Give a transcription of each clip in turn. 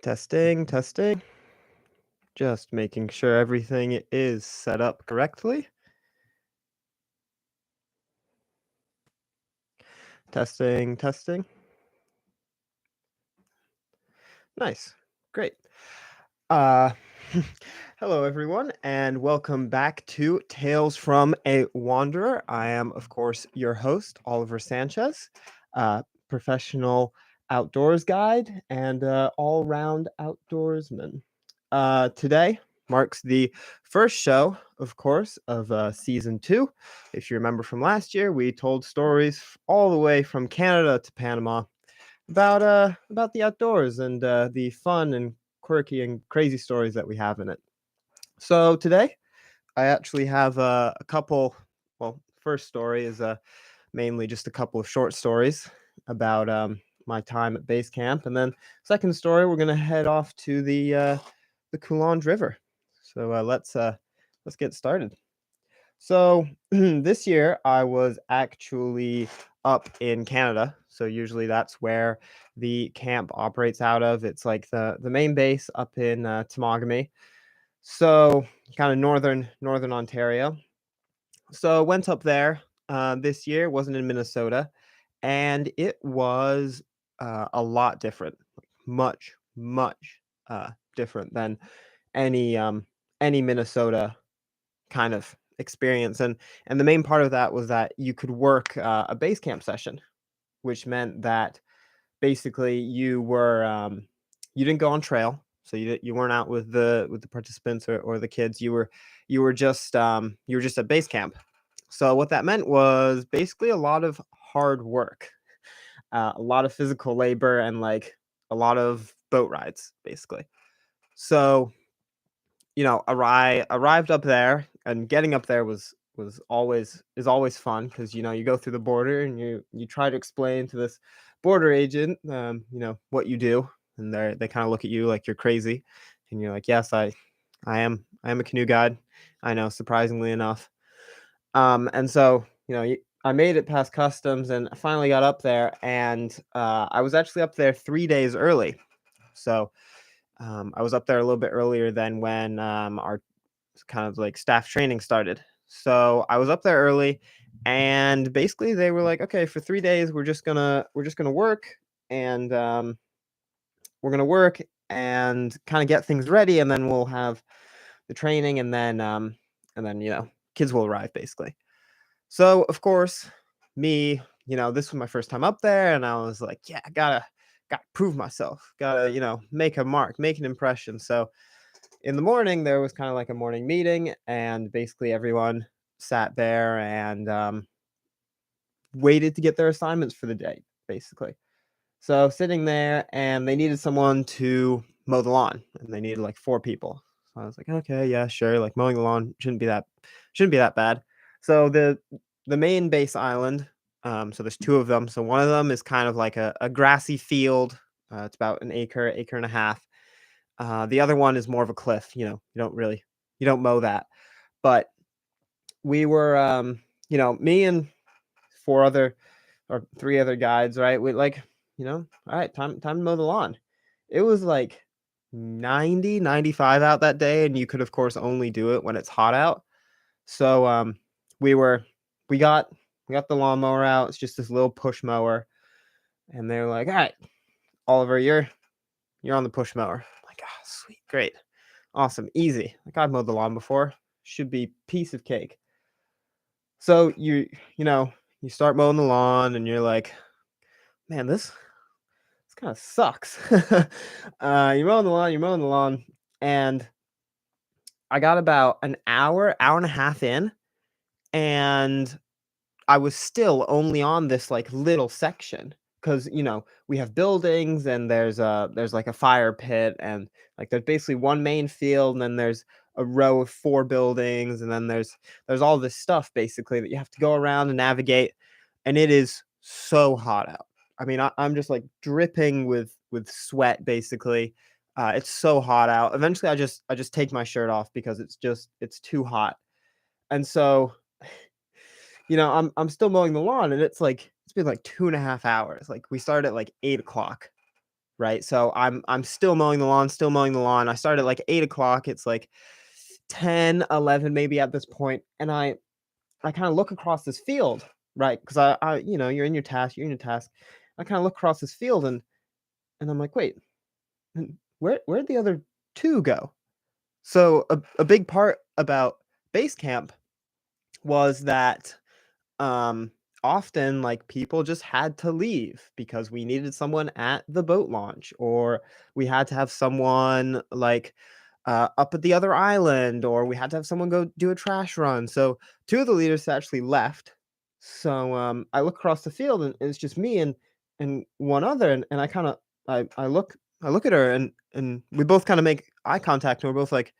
Testing, testing. Just making sure everything is set up correctly. Testing, testing. Nice. Great. Uh Hello everyone and welcome back to Tales from a Wanderer. I am of course your host, Oliver Sanchez, professional outdoors guide and all-round outdoorsman. Today marks the first show, of course, of season 2. If you remember from last year, we told stories all the way from Canada to Panama about the outdoors and the fun and quirky and crazy stories that we have in it. So today, I actually have a couple. Well, first story is mainly just a couple of short stories about my time at base camp, and then second story we're gonna head off to the Coulonge River. So let's get started. So this year I was actually up in Canada. So usually that's where the camp operates out of. It's like the main base up in Temagami. So kind of northern Ontario. So went up there this year. Wasn't in Minnesota, and it was a lot different, much different than any any Minnesota kind of experience. And the main part of that was that you could work a base camp session, which meant that basically you didn't go on trail, so you weren't out with the participants or the kids. You were just at base camp. So what that meant was basically a lot of hard work, a lot of physical labor, and like a lot of boat rides, basically. So arrived up there, and getting up there was always fun because you go through the border and you try to explain to this border agent, what you do, and they kind of look at you like you're crazy, and you're like, yes, I am a canoe guide. I know, surprisingly enough. And so I made it past customs and I finally got up there, and I was actually up there 3 days early. So I was up there a little bit earlier than when our kind of like staff training started. So I was up there early, and basically they were like, okay, for 3 days we're just gonna work, and we're gonna work and kind of get things ready, and then we'll have the training, and then kids will arrive basically. So of course, me, this was my first time up there, and I was like, yeah, gotta prove myself, gotta make a mark, make an impression. So in the morning there was kind of like a morning meeting, and basically everyone sat there and waited to get their assignments for the day, basically. So sitting there, and they needed someone to mow the lawn, and they needed like 4 people. So I was like, okay, yeah, sure, like mowing the lawn shouldn't be that bad. So the main base island, so there's 2 of them. So one of them is kind of like a grassy field. It's about an acre and a half. The other one is more of a cliff. You don't mow that. But we were, me and 4 other or 3 other guides, right? We like, all right, time to mow the lawn. It was like 90, 95 out that day, and you could of course only do it when it's hot out. So we were we got we got the lawnmower out. It's just this little push mower, and they're like, all right, Oliver, you're on the push mower. I'm like, ah, sweet, great. Awesome, easy. Like, I've mowed the lawn before. Should be piece of cake. So you start mowing the lawn, and you're like, man, this kind of sucks. You're mowing the lawn, and I got about an hour and a half in, and I was still only on this like little section because we have buildings, and there's like a fire pit, and like there's basically one main field, and then there's a row of 4 buildings, and then there's all this stuff basically that you have to go around and navigate, and it is so hot out. I mean, I'm just like dripping with sweat basically. It's so hot out. Eventually, I just take my shirt off because it's too hot, and so I'm still mowing the lawn, and it's been like 2.5 hours. Like, we started at like 8 o'clock, right? So I'm still mowing the lawn, still mowing the lawn. I started at like 8 o'clock. It's like 10, 11 maybe at this point, and I kind of look across this field, right? Because you're in your task, you're in your task. I kind of look across this field, and I'm like, wait, where'd the other two go? So a big part about base camp was that um often like people just had to leave because we needed someone at the boat launch, or we had to have someone like up at the other island, or we had to have someone go do a trash run. So two of the leaders actually left. So I look across the field, and it's just me and one other, and I kind of I look at her, and we both kind of make eye contact, and we're both like,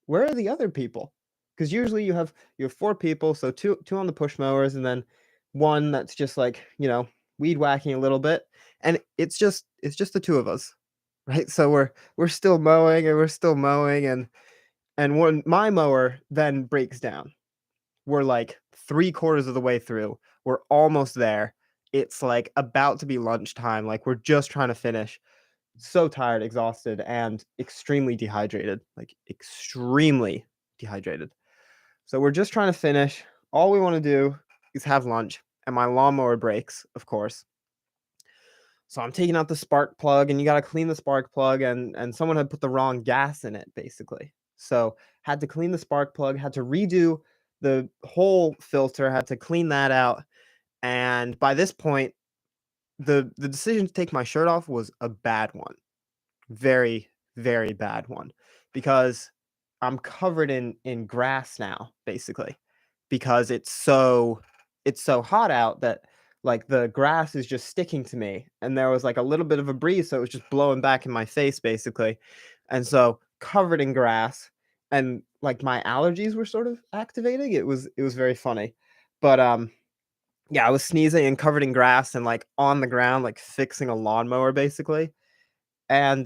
where are the other people? Because usually you have 4 people, so 2 on the push mowers, and then 1 that's just like, weed whacking a little bit, and it's just the 2 of us, right? So we're still mowing, and we're still mowing, and when my mower then breaks down, we're like 3/4 of the way through. We're almost there. It's like about to be lunchtime, like we're just trying to finish. So tired, exhausted, and extremely dehydrated, like extremely dehydrated. So we're just trying to finish. All we want to do is have lunch, and my lawnmower breaks, of course. So I'm taking out the spark plug, and you got to clean the spark plug, and someone had put the wrong gas in it, basically. So had to clean the spark plug, had to redo the whole filter, had to clean that out. And by this point, the decision to take my shirt off was a bad one. Very, very bad one, because I'm covered in grass now, basically, because it's so hot out that, like, the grass is just sticking to me, and there was, like, a little bit of a breeze, so it was just blowing back in my face, basically, and so covered in grass, and, like, my allergies were sort of activating. It was very funny, but, yeah, I was sneezing and covered in grass and, like, on the ground, like, fixing a lawnmower, basically, and,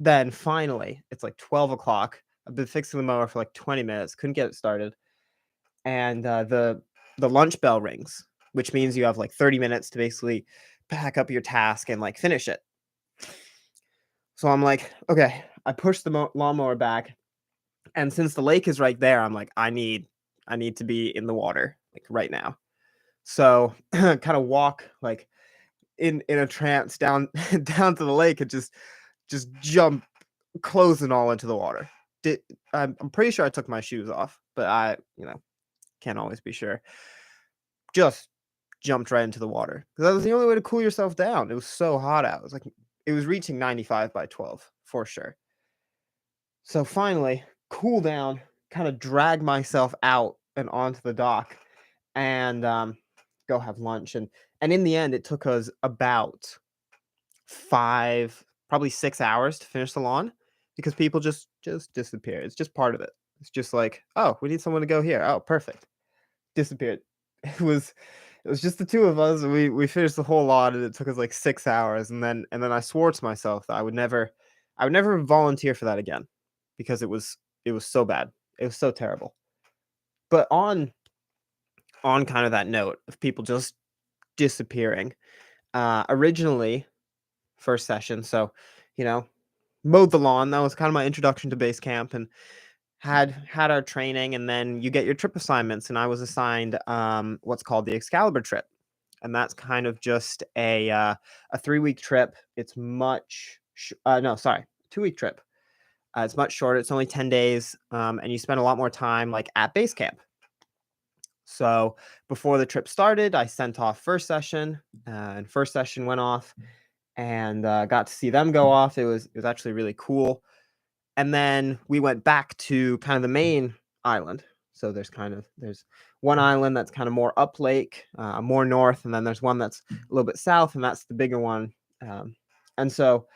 then finally, it's like 12 o'clock. I've been fixing the mower for like 20 minutes, couldn't get it started, and, the lunch bell rings, which means you have like 30 minutes to basically pack up your task and, like, finish it. So I'm like, "Okay." I push the lawnmower back, and since the lake is right there, I'm like, "I need to be in the water, like, right now." So, kinda walk, like, in a trance down down to the lake, and just jump clothes and all into the water. Did I'm pretty sure I took my shoes off, but can't always be sure. Just jumped right into the water, 'cause that was the only way to cool yourself down. It was so hot out. It was reaching 95 by 12 for sure. So finally, cool down, kinda drag myself out and onto the dock, and, go have lunch, and in the end, it took us about 5, probably 6 hours to finish the lawn, because people just disappear. It's just part of it. It's just like, "Oh, we need someone to go here. Oh, perfect." Disappeared. It was it was just the 2 of us, and we finished the whole lot, and it took us like 6 hours, and then I swore to myself that I would never volunteer for that again, because it was so bad. It was so terrible. But on kind of that note of people just disappearing, originally, first session, so, you know, mowed the lawn. That was kind of my introduction to base camp, and had our training, and then you get your trip assignments, and I was assigned what's called the Excalibur trip, and that's kind of just a 3-week trip. It's no, sorry, 2-week trip. It's much shorter. It's only 10 days, and you spend a lot more time like at base camp. So before the trip started, I sent off first session, and first session went off, and got to see them go off. It was actually really cool. And then we went back to kind of the main island. So there's one island that's kind of more up lake, more north, and then there's one that's a little bit south, and that's the bigger one. And so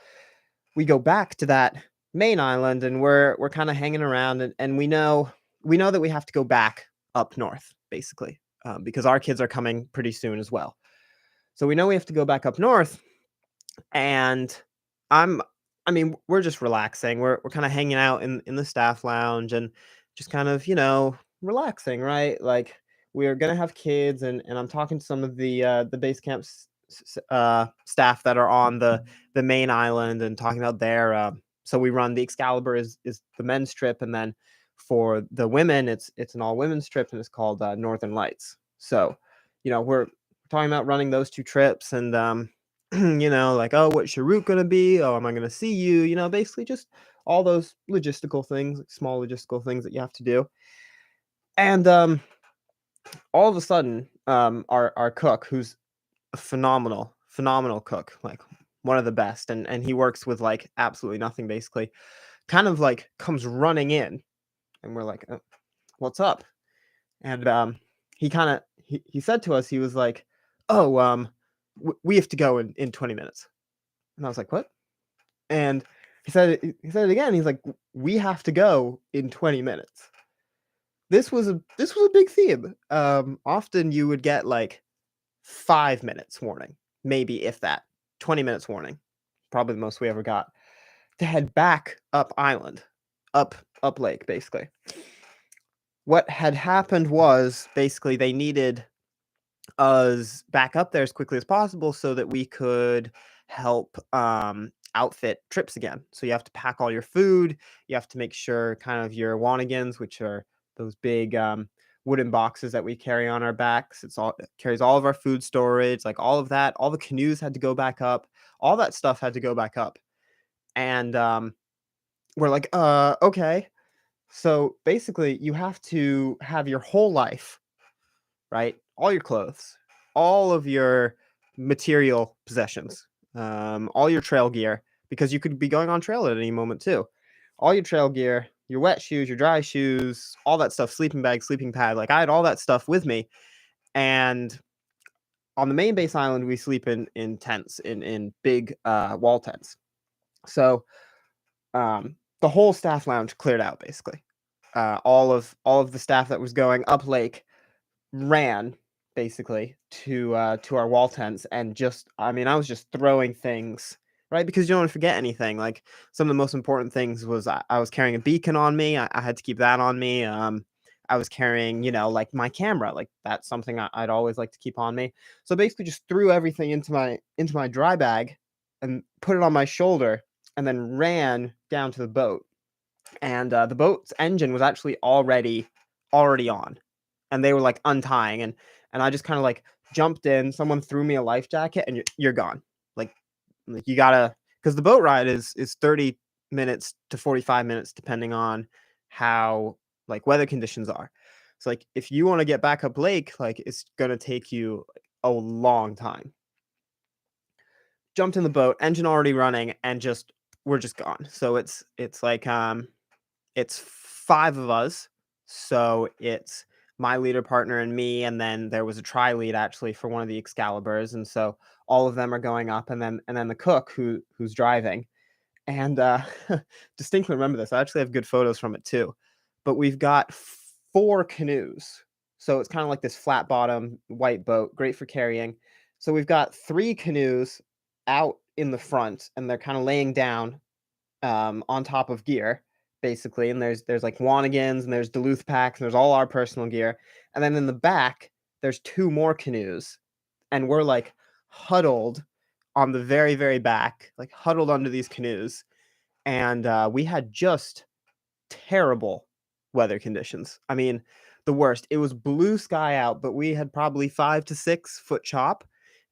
we go back to that main island, and we're kind of hanging around, and we know that we have to go back up north, basically, because our kids are coming pretty soon as well. So we know we have to go back up north, and I'm I mean, we're just relaxing. We're kinda hanging out in the staff lounge, and just kind of, relaxing, right? Like, we're gonna have kids, and I'm talking to some of the base camps staff that are on the main island and talking about their. So we run the Excalibur is the men's trip, and then for the women, it's an all women's trip, and it's called Northern Lights. So, we're talking about running those two trips, and like, oh, what's your route gonna be? Oh, am I gonna see you? Basically just all those logistical things, like small logistical things that you have to do. And all of a sudden, our cook, who's a phenomenal cook, like one of the best, and he works with like absolutely nothing basically, kind of like comes running in, and we're like, "Oh, what's up?" And he kind of he said to us, he was like, "Oh, we have to go in 20 minutes." And I was like, "What?" And he said it again. He's like, "We have to go in 20 minutes." This was a big theme. Often you would get like 5 minutes warning, maybe if that. 20 minutes warning, probably the most we ever got, to head back up island, up lake, basically. What had happened was basically they needed us back up there as quickly as possible so that we could help outfit trips again. So you have to pack all your food. You have to make sure kind of your wanigans, which are those big wooden boxes that we carry on our backs. It carries all of our food storage, like all of that. All the canoes had to go back up. All that stuff had to go back up. And we're like, okay. So basically, you have to have your whole life, right? All your clothes, all of your material possessions, all your trail gear, because you could be going on trail at any moment too. All your trail gear, your wet shoes, your dry shoes, all that stuff, sleeping bag, sleeping pad. Like I had all that stuff with me. And on the main base island, we sleep in tents, in big wall tents. So the whole staff lounge cleared out basically. All of the staff that was going up lake ran basically to our wall tents, and just I mean, I was just throwing things, right? Because you don't want to forget anything. Like some of the most important things was I was carrying a beacon on me. I had to keep that on me. I was carrying, like my camera, like that's something I'd always like to keep on me. So basically just threw everything into my dry bag and put it on my shoulder, and then ran down to the boat. And the boat's engine was actually already on, and they were like untying, and I just kind of like jumped in. Someone threw me a life jacket, and you're gone. Like, you gotta, because the boat ride is 30 minutes to 45 minutes depending on how like weather conditions are. So like if you want to get back up lake, like it's gonna take you a long time. Jumped in the boat, engine already running, and just we're just gone. So it's like it's 5 of us, so it's my leader partner and me, and then there was a tri-lead actually for one of the Excaliburs, and so all of them are going up, and then the cook who's driving, and, distinctly remember this, I actually have good photos from it too, but we've got 4 canoes, so it's kinda like this flat bottom white boat, great for carrying. So we've got 3 canoes out in the front, and they're kinda laying down on top of gear, basically. And there's like Wanigans, and there's Duluth packs, and there's all our personal gear. And then in the back, there's 2 more canoes, and we're like huddled on the very, very back, like huddled under these canoes. And we had just terrible weather conditions. I mean, the worst. It was blue sky out, but we had probably 5 to 6 foot chop,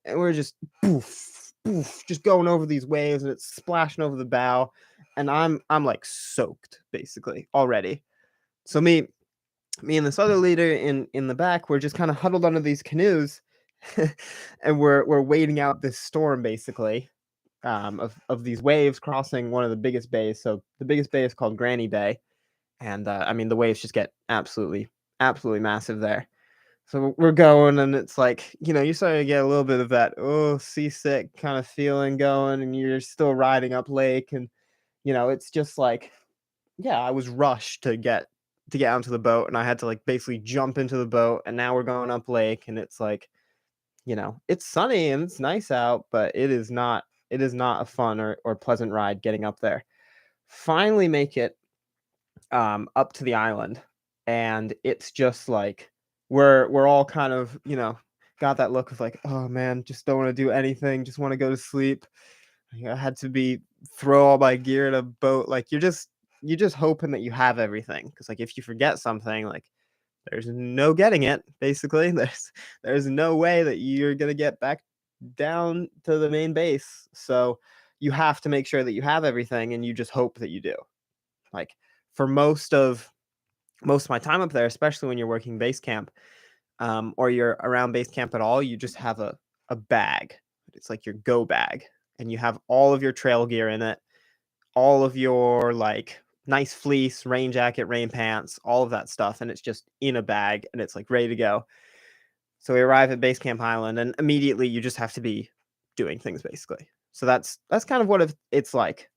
and we're just poof, poof, just going over these waves, and it's splashing over the bow, and I'm like soaked basically already. So me and this other leader in the back, we're just kind of huddled under these canoes, and we're waiting out this storm basically, of these waves crossing one of the biggest bays. So the biggest bay is called Granny Bay, and I mean the waves just get absolutely massive there. So we're going, and it's like, you're starting to get a little bit of that seasick kind of feeling going, and you're still riding up lake, and it's just like, yeah, I was rushed to get onto the boat, and I had to like basically jump into the boat, and now we're going up lake, and it's like, it's sunny and it's nice out, but it is not a fun or pleasant ride getting up there. Finally make it up to the island, and it's just like we're all kind of, got that look of like, oh man, just don't want to do anything, just want to go to sleep. I had to be throw all my gear in a boat. Like you're just hoping that you have everything, because like if you forget something, like there's no getting it. Basically, there's no way that you're gonna get back down to the main base. So you have to make sure that you have everything, and you just hope that you do. Like for most of my time up there, especially when you're working base camp, or you're around base camp at all, you just have a bag. It's like your go bag, and you have all of your trail gear in it, all of your like nice fleece, rain jacket, rain pants, all of that stuff, and it's just in a bag and it's like ready to go. So we arrive at Base Camp Highland, and immediately you just have to be doing things basically. So that's kind of what it's like,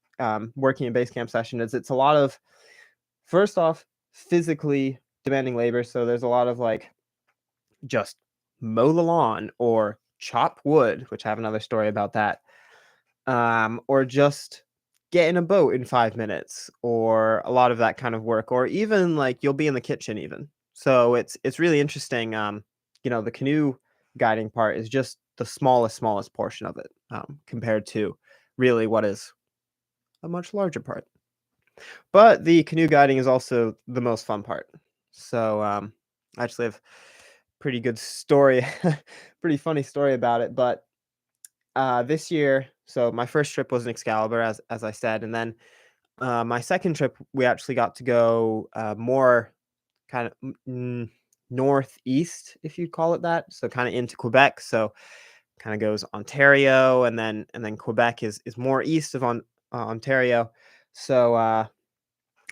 working a base camp session. Is it's a lot of, first off, physically demanding labor. So there's a lot of like just mow the lawn or chop wood, which I have another story about that, or just get in a boat in 5 minutes, or a lot of that kind of work, or even like you'll be in the kitchen even. So it's really interesting. The canoe guiding part is just the smallest portion of it, compared to really what is a much larger part. But the canoe guiding is also the most fun part. So I actually have pretty good story, pretty funny story about it. But this year, so my first trip was in Excalibur, as I said, and then my second trip we actually got to go more kind of northeast, if you'd call it that. So kind of into Quebec. So kind of goes Ontario, and then Quebec is more east of Ontario. So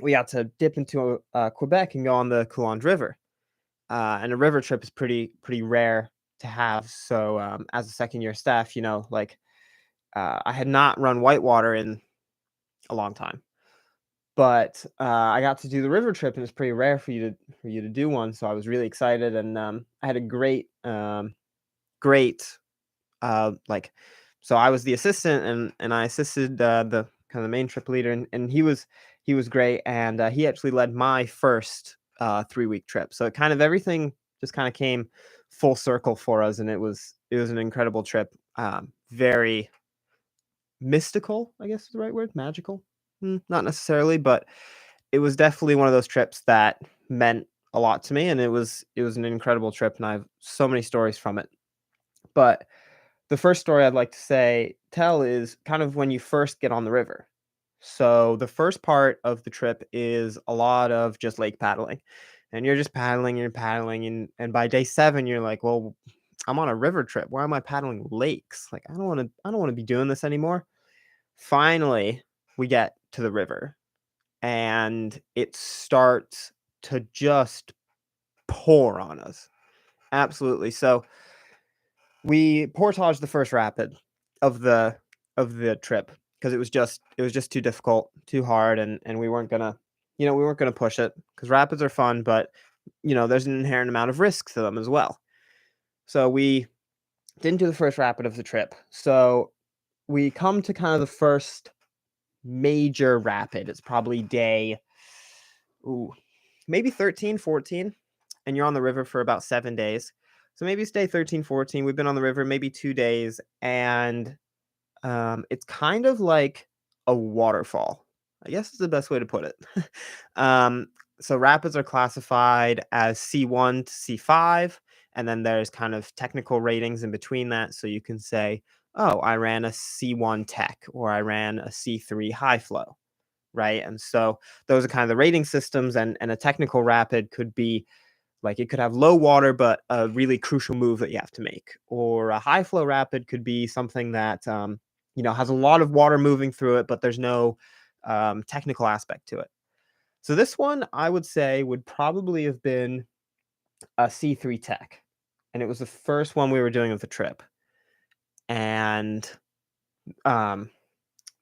we got to dip into Quebec and go on the Coulonge River. And a river trip is pretty rare to have. So as a second year staff, like I had not run whitewater in a long time, but I got to do the river trip, and it's pretty rare for you to do one. So I was really excited, and I had a great like. So I was the assistant, and I assisted the kind of the main trip leader, and he was great, and he actually led my first 3-week trip. So it kind of everything just kind of came full circle for us, and it was an incredible trip. Very mystical, I guess is the right word. Magical, not necessarily, but it was definitely one of those trips that meant a lot to me, and it was an incredible trip, and I have so many stories from it. But the first story I'd like to tell is kind of when you first get on the river. So the first part of the trip is a lot of just lake paddling, and you're just paddling, you're paddling, and by day 7, you're like, well, I'm on a river trip. Why am I paddling lakes? Like, I don't want to be doing this anymore. Finally, we get to the river, and it starts to just pour on us. Absolutely. So we portaged the first rapid of the trip, because it was just too difficult, too hard, and we weren't gonna push it, because rapids are fun, but there's an inherent amount of risk to them as well. So we didn't do the first rapid of the trip. So we come to kind of the first major rapid. It's probably day, ooh, maybe 13, 14, and you're on the river for about 7 days. So maybe it's day 13, 14. We've been on the river maybe 2 days, and it's kind of like a waterfall. I guess is the best way to put it. um, so rapids are classified as C1 to C5, and then there's kind of technical ratings in between that. So you can say, oh, I ran a C1 tech, or I ran a C3 high flow, right? And so those are kind of the rating systems, and a technical rapid could be like, it could have low water, but a really crucial move that you have to make. Or a high flow rapid could be something that has a lot of water moving through it, but there's no technical aspect to it. So this one, I would say, would probably have been a C3 tech, and it was the first one we were doing of the trip. And um,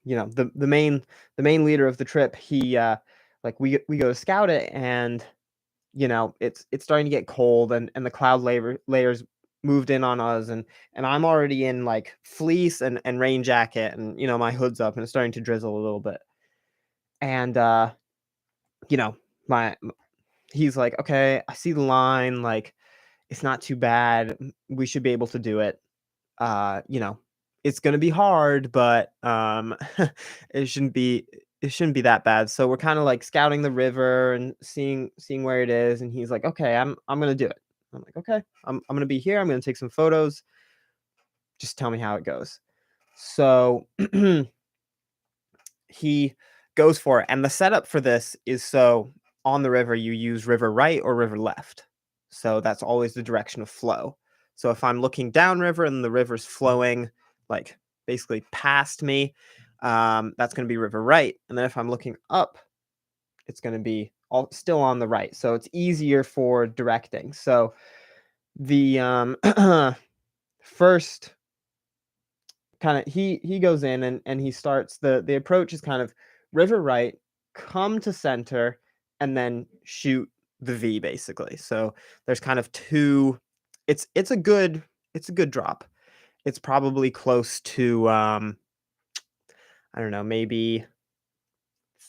the main leader of the trip, he like we go to scout it, and it's starting to get cold, and the cloud layers moved in on us, and I'm already in like fleece and rain jacket, and my hood's up, and it's starting to drizzle a little bit. And you know, my he's like, okay, I see the line, like It's not too bad. We should be able to do it. You know, it's gonna be hard, but it shouldn't be it shouldn't be that bad. So we're kind of like scouting the river and seeing where it is. And he's like, okay, I'm gonna do it. I'm like, okay, I'm gonna be here. I'm gonna take some photos. Just tell me how it goes. So he goes for it. And the setup for this is, so on the river, you use river right or river left. So that's always the direction of flow. So if I'm looking downriver and the river's flowing like basically past me, that's going to be river right. And then if I'm looking up, it's going to be still on the right. So it's easier for directing. So the first kind of he goes in and he starts the approach is kind of river right, come to center, and then shoot the V basically. So there's kind of two. It's a good drop. It's probably close to I don't know, maybe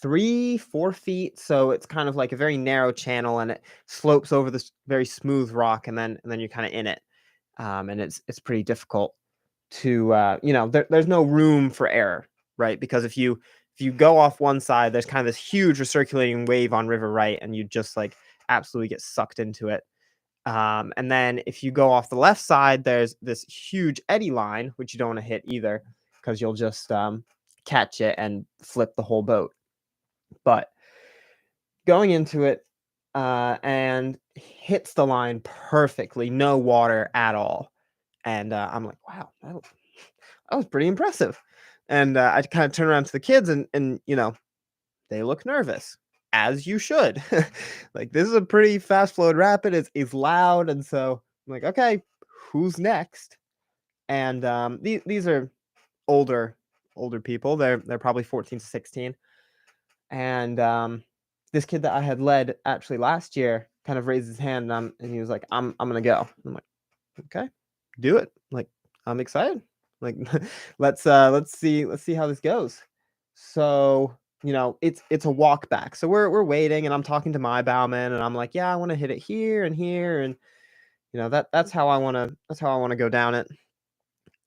3-4 feet. So it's kind of like a very narrow channel, and it slopes over this very smooth rock, and then you're kind of in it. And it's pretty difficult to there's no room for error, right? Because if you go off one side, there's kind of this huge recirculating wave on river right, and you just like absolutely get sucked into it. And then if you go off the left side, there's this huge eddy line, which you don't want to hit either, because you'll just catch it and flip the whole boat. But going into it, and hits the line perfectly, no water at all. And I'm like, wow, that was pretty impressive. And I kind of turn around to the kids, and they look nervous, as you should. Like, this is a pretty fast flowed rapid. It's loud, and so I'm like, okay, who's next? And these are older people. They're probably 14 to 16. And this kid that I had led actually last year kind of raised his hand, and he was like, I'm gonna go. I'm like, okay, do it. Like, I'm excited. Like, let's see how this goes. So, it's a walk back. So we're waiting, and I'm talking to my bowman, and I'm like, yeah, I want to hit it here and here, and that's how I want to go down it.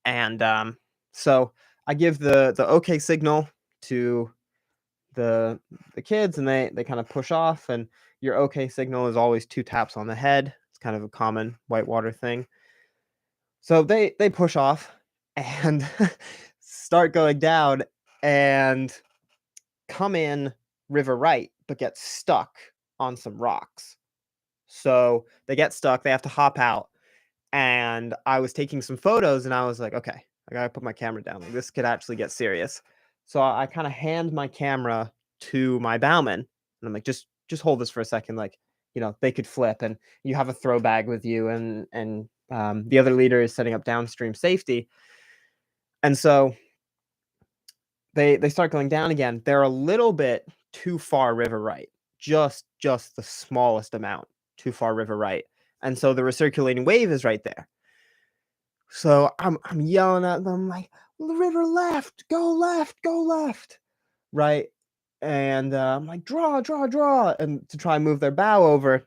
And so I give the okay signal to the kids, and they kind of push off, and your okay signal is always 2 taps on the head. It's kind of a common whitewater thing. So they push off and start going down and come in river right, but get stuck on some rocks. So they get stuck, they have to hop out. And I was taking some photos, and I was like, okay, I gotta put my camera down. Like, this could actually get serious. So I kind of hand my camera to my bowman, and I'm like, just hold this for a second. Like, they could flip, and you have a throw bag with you, and the other leader is setting up downstream safety. And so they start going down again. They're a little bit too far river right, just the smallest amount too far river right. And so the recirculating wave is right there. So I'm yelling at them like, "The river left, go left," right? And I'm like, "Draw, draw, draw," and to try and move their bow over,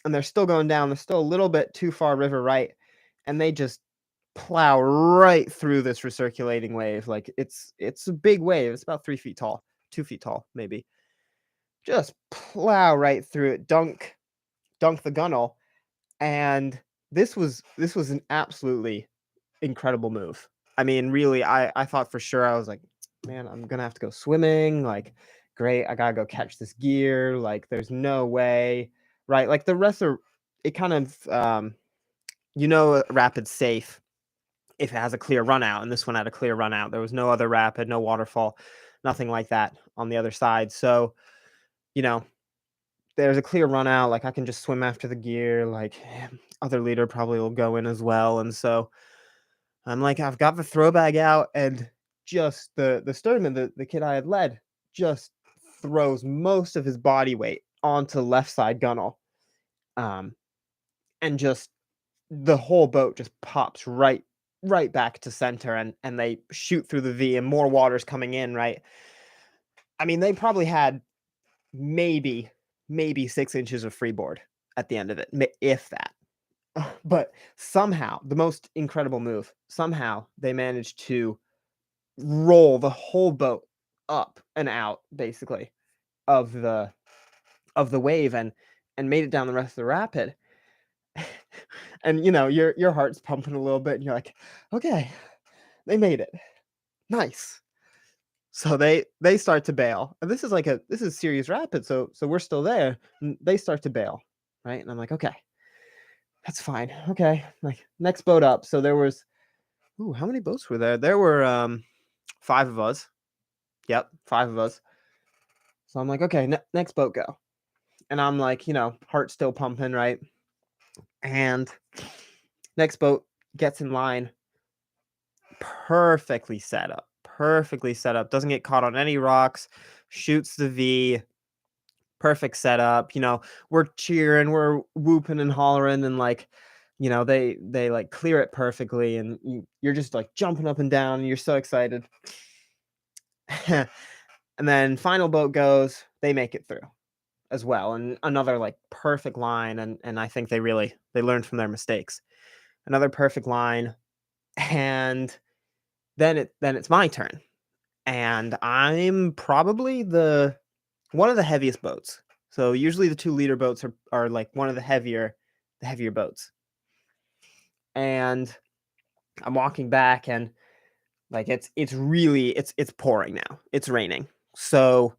and they're still going down. They're still a little bit too far river right, and they just plow right through this recirculating wave. Like, it's a big wave. It's about 3 feet tall, 2 feet tall, maybe. Just plow right through it, dunk the gunnel, and this was an absolutely incredible move. I mean, really, I thought for sure, I was like, "Man, I'm gonna have to go swimming, like, great, I gotta go catch this gear, like, there's no way," right? Like, the rest are it kind of, a rapid's safe if it has a clear run out, and this one had a clear run out. There was no other rapid, no waterfall, nothing like that on the other side. So, you know, there's a clear run out, like, I can just swim after the gear, like, other leader probably will go in as well, and so I'm like, I've got the throw bag out, and just the Sturman, the kid I had led, just throws most of his body weight onto left side gunnel, um, and just the whole boat just pops right back to center, and they shoot through the V, and more water's coming in, right? I mean, they probably had maybe 6 inches of freeboard at the end of it, if that. But somehow, the most incredible move, somehow they managed to roll the whole boat up and out, basically, of the wave and made it down the rest of the rapid. And, your heart's pumping a little bit, and you're like, "Okay, they made it. Nice." So they start to bail. And this is serious rapid, so we're still there, and they start to bail, right? And I'm like, "Okay, that's fine. Okay." Like, next boat up. So there was ooh, how many boats were there? There were, 5 of us. Yep, 5 of us. So I'm like, "Okay, next boat go." And I'm like, heart still pumping, right? And next boat gets in line, perfectly set up, doesn't get caught on any rocks, shoots the V, perfect setup. We're cheering, we're whooping and hollering, and like, they like clear it perfectly, and you're just like jumping up and down, and you're so excited. And then final boat goes, they make it through as well, and another like perfect line, and I think they learned from their mistakes. Another perfect line, and then it's my turn, and I'm probably the one of the heaviest boats. So usually the 2-liter boats are like one of the heavier boats. And I'm walking back, and like it's pouring now. It's raining. So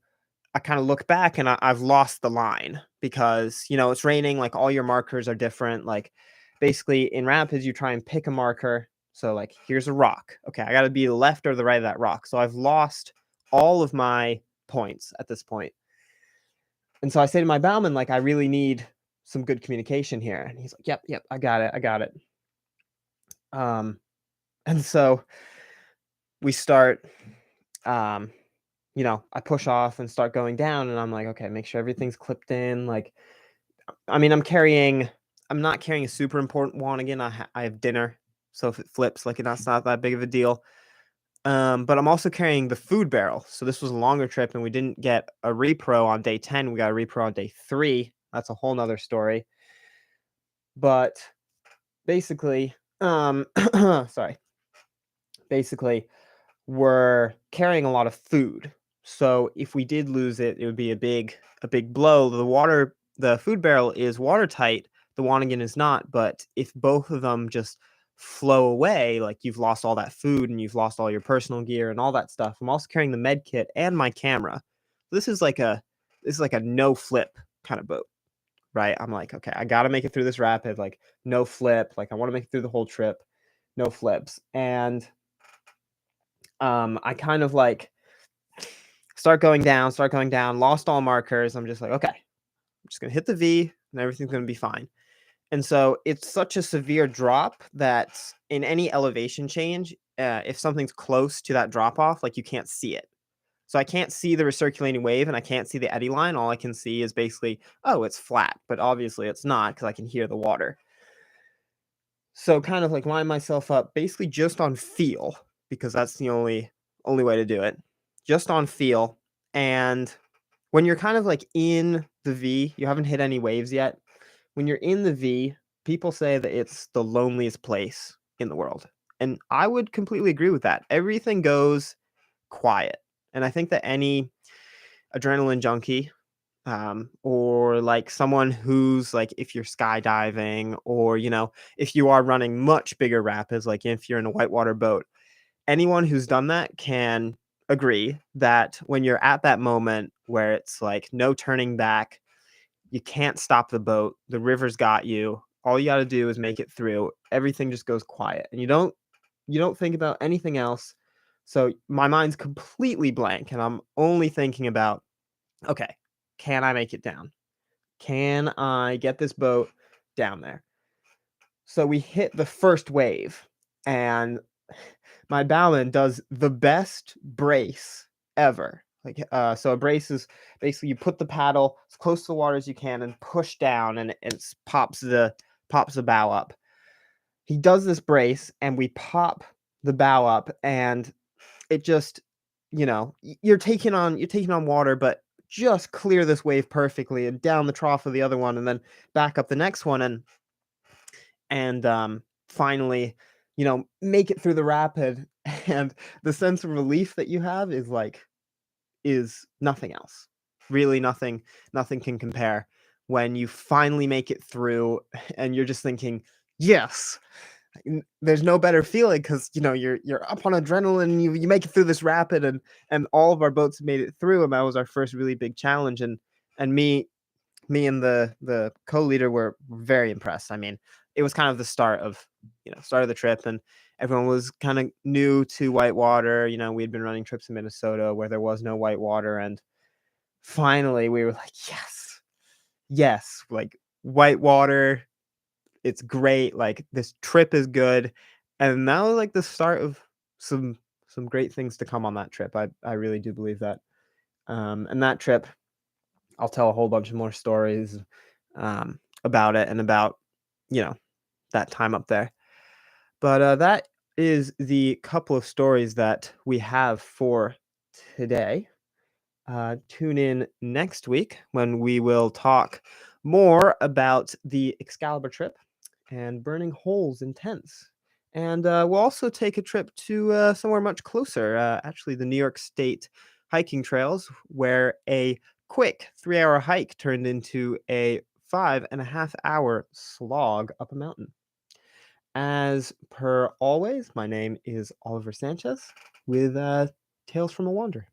I kind of look back, and I've lost the line because, it's raining, like all your markers are different. Like basically in rapids, you try and pick a marker. So like here's a rock. Okay, I got to be the left or the right of that rock. So I've lost all of my points at this point. And so I say to my bowman, like, I really need some good communication here. And he's like, yep, I got it. I got it. Um, and so we start, um, I push off and start going down, and I'm like, okay, make sure everything's clipped in. Like, I mean, I'm not carrying a super important wand again. I have dinner. So if it flips, like, that's not that big of a deal. But I'm also carrying the food barrel. So this was a longer trip, and we didn't get a repro on day 10. We got a repro on day 3. That's a whole nother story. But basically, sorry. Basically, we're carrying a lot of food. So if we did lose it, it would be a big blow. The food barrel is watertight. The Wanigan is not. But if both of them just flow away, like you've lost all that food and you've lost all your personal gear and all that stuff. I'm also carrying the med kit and my camera. This is like a no flip kind of boat, right? I'm like, okay, I got to make it through this rapid, like no flip. Like I want to make it through the whole trip, no flips. And I kind of like start going down, lost all markers. I'm just like, okay, I'm just gonna hit the V and everything's gonna be fine. And so it's such a severe drop that in any elevation change, if something's close to that drop off, like you can't see it. So I can't see the recirculating wave and I can't see the eddy line. All I can see is basically, oh, it's flat, but obviously it's not because I can hear the water. So kind of like line myself up basically just on feel, because that's the only way to do it. Just on feel. And when you're kind of like in the V, you haven't hit any waves yet. When you're in the V, people say that it's the loneliest place in the world. And I would completely agree with that. Everything goes quiet. And I think that any adrenaline junkie, or like someone who's like, if you're skydiving, or if you are running much bigger rapids, like if you're in a whitewater boat, anyone who's done that can agree that when you're at that moment where it's like no turning back, you can't stop the boat, the river's got you, all you got to do is make it through, everything just goes quiet, and you don't think about anything else. So my mind's completely blank, and I'm only thinking about, okay, can I make it down? Can I get this boat down there? So we hit the first wave, and my bowman does the best brace ever. Like, so a brace is basically you put the paddle as close to the water as you can and push down, and it pops the bow up. He does this brace, and we pop the bow up, and it just, you're taking on water, but just clear this wave perfectly and down the trough of the other one, and then back up the next one, and and finally, make it through the rapid, and the sense of relief that you have is nothing else. Really, nothing can compare when you finally make it through, and you're just thinking, yes. There's no better feeling because you're up on adrenaline, and you make it through this rapid, and all of our boats made it through, and that was our first really big challenge. And me and the co-leader were very impressed. I mean, it was kind of the start of the trip, and everyone was kind of new to whitewater. We had been running trips in Minnesota where there was no whitewater, and finally we were like, yes, yes, like whitewater, it's great. Like, this trip is good, and now like the start of some great things to come on that trip. I really do believe that. And that trip, I'll tell a whole bunch of more stories about it, and about you know that time up there. But that is the couple of stories that we have for today. Tune in next week when we will talk more about the Excalibur trip and burning holes in tents. And we'll also take a trip to somewhere much closer, actually, the New York State hiking trails, where a quick 3 hour hike turned into a 5.5 hour slog up a mountain. As per always, my name is Oliver Sanchez with Tales from a Wander.